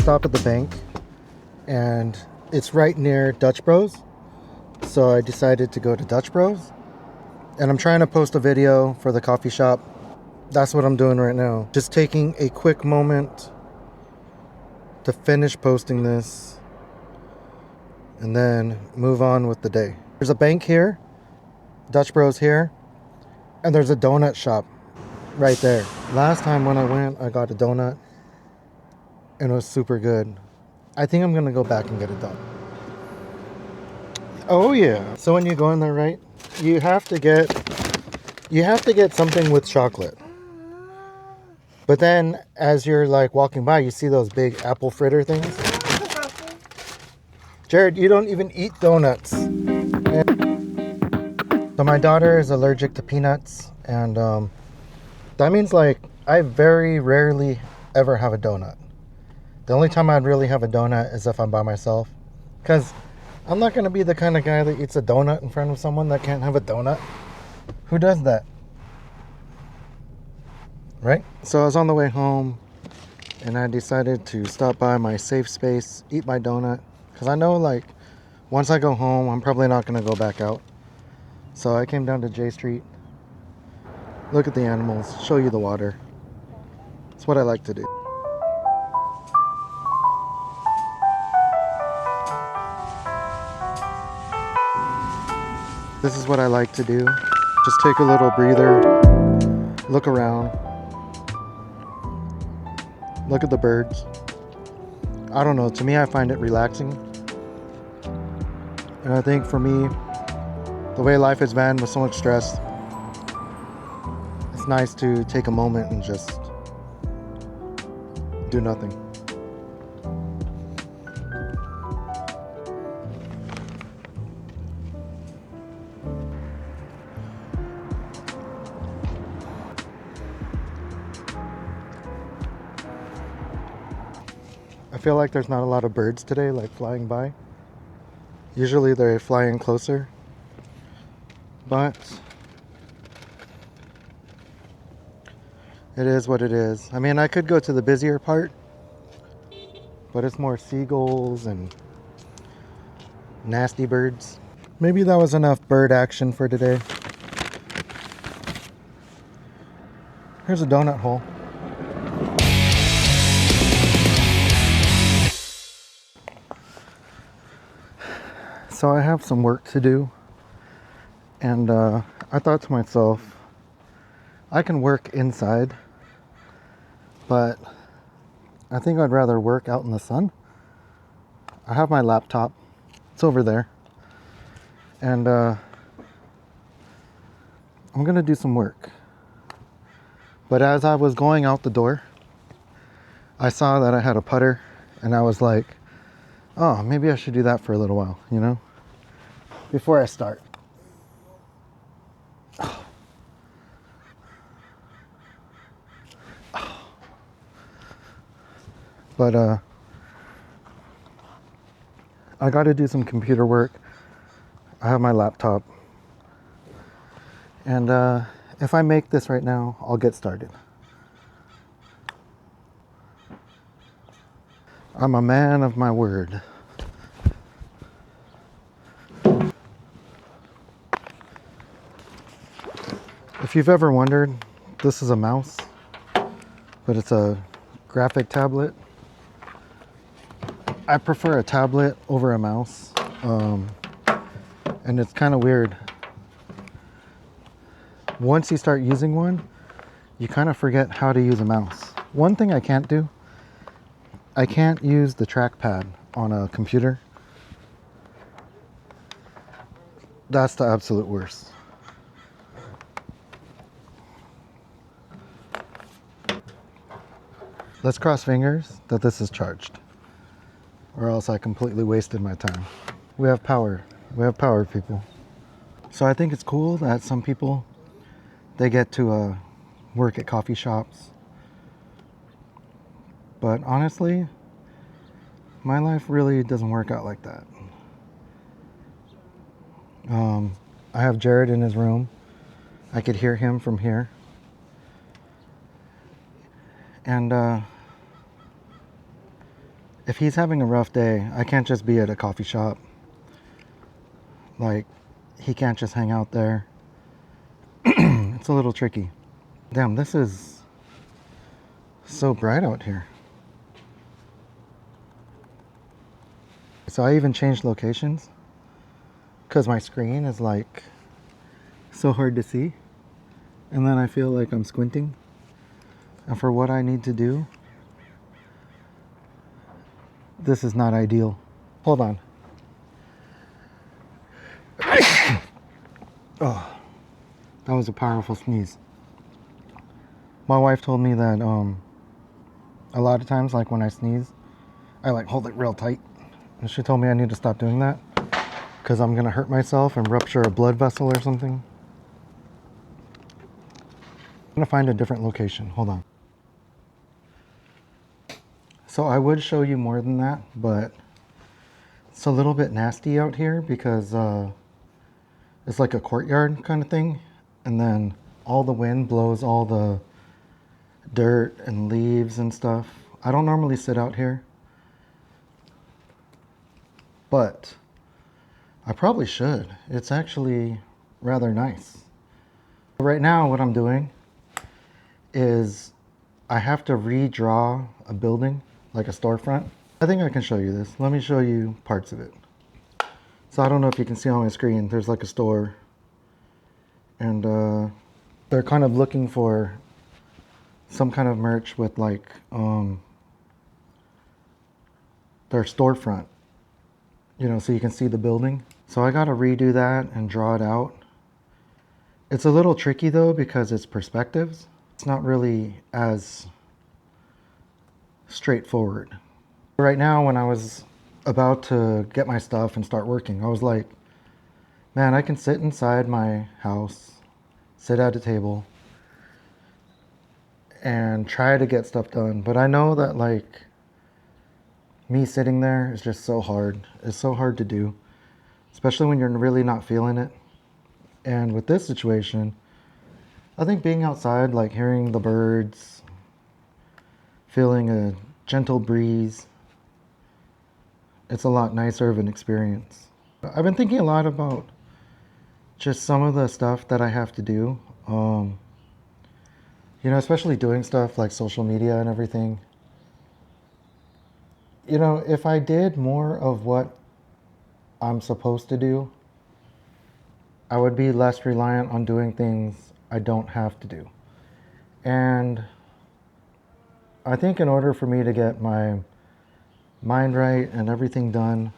stop at the bank, and it's right near Dutch Bros. So I decided to go to Dutch Bros. And I'm trying to post a video for the coffee shop. That's what I'm doing right now. Just taking a quick moment to finish posting this and then move on with the day. There's a bank here, Dutch Bros here, and there's a donut shop right there. Last time when I went, I got a donut and it was super good. I think I'm gonna go back and get it done. Oh yeah. So when you go in there, right, you have to get something with chocolate. But then as you're like walking by, you see those big apple fritter things. Jared, you don't even eat donuts. So my daughter is allergic to peanuts, and that means like I very rarely ever have a donut. The only time I'd really have a donut is if I'm by myself, because I'm not going to be the kind of guy that eats a donut in front of someone that can't have a donut. Who does that? Right? So I was on the way home and I decided to stop by my safe space, eat my donut, because I know like once I go home, I'm probably not going to go back out. So I came down to J Street, look at the animals, show you the water. It's what I like to do. This is what I like to do. Just take a little breather, look around, look at the birds. I don't know, to me I find it relaxing. And I think for me, the way life has been with so much stress, it's nice to take a moment and just do nothing. I feel like there's not a lot of birds today, like flying by. Usually they fly in closer, but it is what it is. I mean, I could go to the busier part, but it's more seagulls and nasty birds. Maybe that was enough bird action for today. Here's a donut hole. So I have some work to do, and I thought to myself, I can work inside, but I think I'd rather work out in the sun. I have my laptop, it's over there, and I'm gonna do some work. But as I was going out the door, I saw that I had a putter, and I was like, oh, maybe I should do that for a little while, you know, before I start. But I got to do some computer work. I have my laptop, and if I make this right now, I'll get started. I'm a man of my word. If you've ever wondered, this is a mouse, but it's a graphic tablet. I prefer a tablet over a mouse, and it's kind of weird. Once you start using one, you kind of forget how to use a mouse. One thing I can't do, I can't use the trackpad on a computer. That's the absolute worst. Let's cross fingers that this is charged, or else I completely wasted my time. We have power. We have power, people. So I think it's cool that some people, they get to work at coffee shops. But honestly, my life really doesn't work out like that. I have Jared in his room. I could hear him from here. And if he's having a rough day, I can't just be at a coffee shop. Like, he can't just hang out there. It's a little tricky. Damn, this is so bright out here. So I even changed locations because my screen is like so hard to see. And then I feel like I'm squinting. And for what I need to do, this is not ideal. Hold on. Oh, that was a powerful sneeze. My wife told me that a lot of times, like when I sneeze, I like hold it real tight. And she told me I need to stop doing that because I'm gonna hurt myself and rupture a blood vessel or something. I'm gonna find a different location. Hold on. So I would show you more than that, but it's a little bit nasty out here because it's like a courtyard kind of thing. And then all the wind blows all the dirt and leaves and stuff. I don't normally sit out here, but I probably should. It's actually rather nice. Right now what I'm doing is I have to redraw a building, like a storefront. I think I can show you this. Let me show you parts of it. So I don't know if you can see on my screen, there's like a store, and they're kind of looking for some kind of merch with like their storefront, you know, so you can see the building. So I gotta redo that and draw it out. It's a little tricky though because it's perspectives. It's not really as straightforward. Right now, when I was about to get my stuff and start working, I was like, man, I can sit inside my house, sit at a table, and try to get stuff done. But I know that like me sitting there is just so hard. It's so hard to do, especially when you're really not feeling it. And with this situation, I think being outside, like hearing the birds, feeling a gentle breeze, it's a lot nicer of an experience. I've been thinking a lot about just some of the stuff that I have to do. You know, especially doing stuff like social media and everything. You know, if I did more of what I'm supposed to do, I would be less reliant on doing things I don't have to do. And I think in order for me to get my mind right and everything done,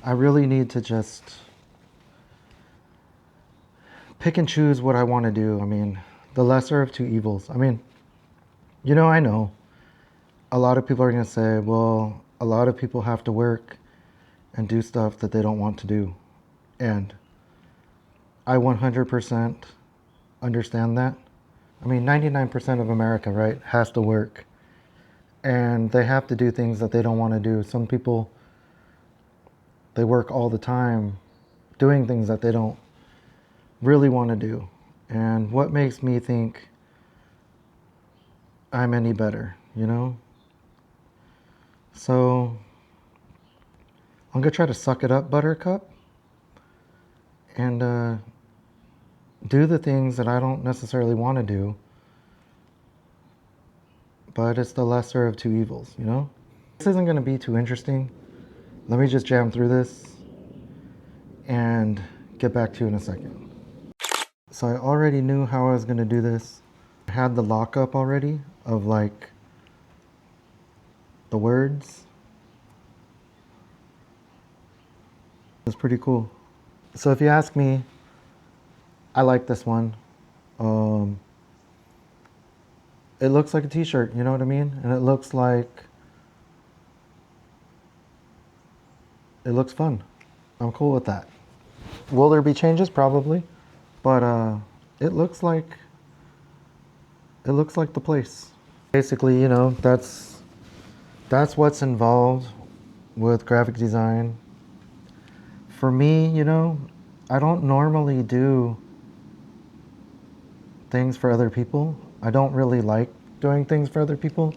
I really need to just pick and choose what I want to do. I mean, the lesser of two evils. I mean, you know, I know a lot of people are going to say, well, a lot of people have to work and do stuff that they don't want to do. And I 100% understand that. I mean, 99% of America, right, has to work. And they have to do things that they don't want to do. Some people, they work all the time doing things that they don't really want to do. And what makes me think I'm any better, you know? So I'm gonna try to suck it up, Buttercup, and do the things that I don't necessarily want to do, but it's the lesser of two evils, you know? This isn't gonna be too interesting. Let me just jam through this and get back to you in a second. So I already knew how I was gonna do this. I had the lockup already of like the words. It's pretty cool. So if you ask me, I like this one. It looks like a t-shirt, you know what I mean? And it looks fun. I'm cool with that. Will there be changes? Probably. But it looks like the place. Basically, you know, that's what's involved with graphic design. For me, you know, I don't normally do things for other people. I don't really like doing things for other people.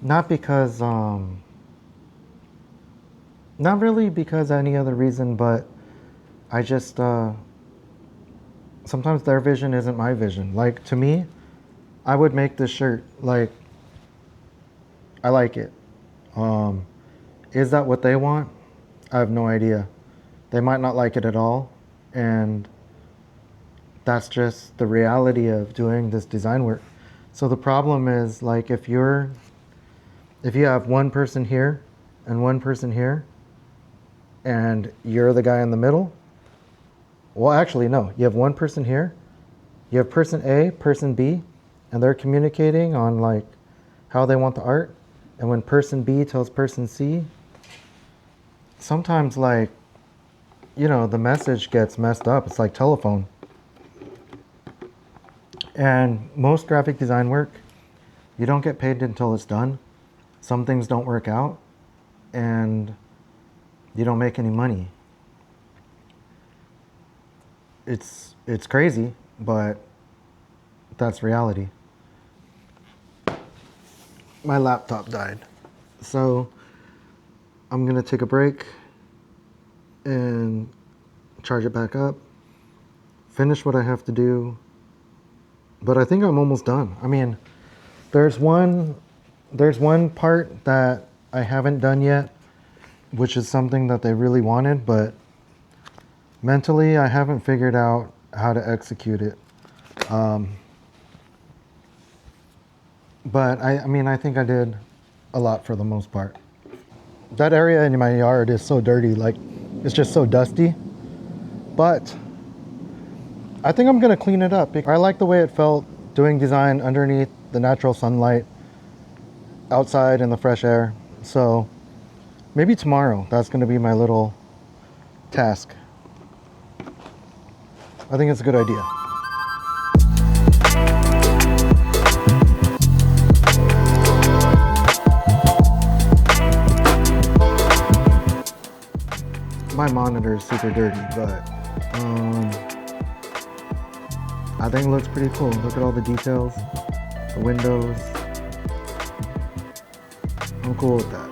Not because Not really because any other reason, but I just, sometimes their vision isn't my vision. Like, to me, I would make this shirt. Like, I like it. Is that what they want? I have no idea. They might not like it at all. And that's just the reality of doing this design work. So the problem is, like, if you have one person here and one person here, and you're the guy in the middle, well, actually, no. You have one person here, you have person A, person B, and they're communicating on, like, how they want the art. And when person B tells person C, sometimes, like, the message gets messed up. It's like telephone. And most graphic design work, you don't get paid until it's done. Some things don't work out, and you don't make any money. It's crazy, but that's reality. My laptop died, so I'm gonna take a break and charge it back up, finish what I have to do. But I think I'm almost done. I mean, there's one part that I haven't done yet, which is something that they really wanted, but mentally I haven't figured out how to execute it. But I mean, I think I did a lot for the most part. That area in my yard is so dirty, like, it's just so dusty. But I think I'm gonna clean it up. I like the way it felt doing design underneath the natural sunlight, outside in the fresh air. So maybe tomorrow, that's gonna be my little task. I think it's a good idea. My monitor is super dirty, but I think it looks pretty cool. Look at all the details, the windows. I'm cool with that.